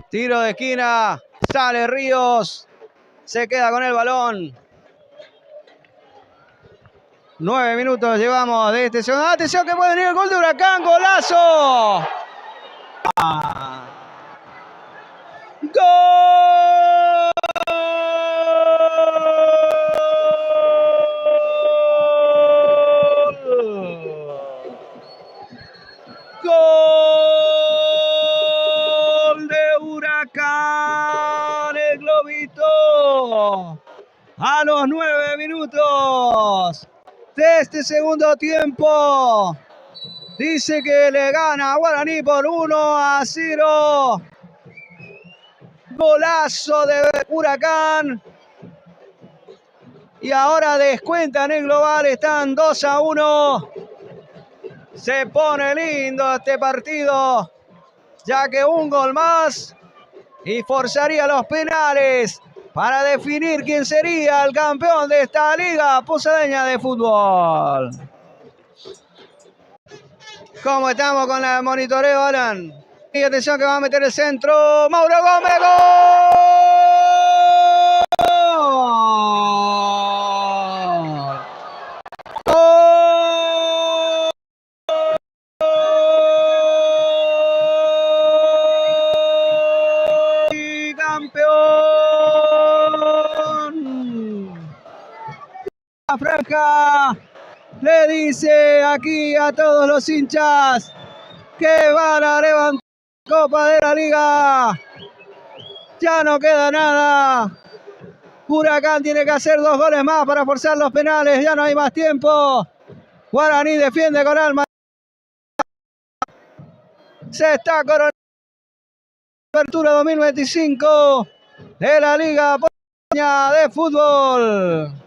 Tiro de esquina. Sale Ríos. Se queda con el balón. 9 minutos llevamos de este segundo. ¡Atención que puede venir el gol de Huracán! ¡Golazo! ¡Gol! ¡Gol de Huracán! ¡El globito! A los 9 minutos de este segundo tiempo. Dice que le gana a Guaraní por 1-0. Golazo de Huracán. Y ahora descuentan el global. Están 2-1. Se pone lindo este partido, ya que un gol más y forzaría los penales para definir quién sería el campeón de esta liga posadeña de fútbol. ¿Cómo estamos con el monitoreo, Alan? Y atención que va a meter el centro. Mauro Gómez, ¡gol! ¡Gol! ¡Y campeón! La franja le dice aquí a todos los hinchas que van a levantar la Copa de la Liga. Ya no queda nada. Huracán tiene que hacer 2 goles más para forzar los penales. Ya no hay más tiempo. Guaraní defiende con alma. Se está coronando la apertura 2025 de la Liga Posadeña de Fútbol.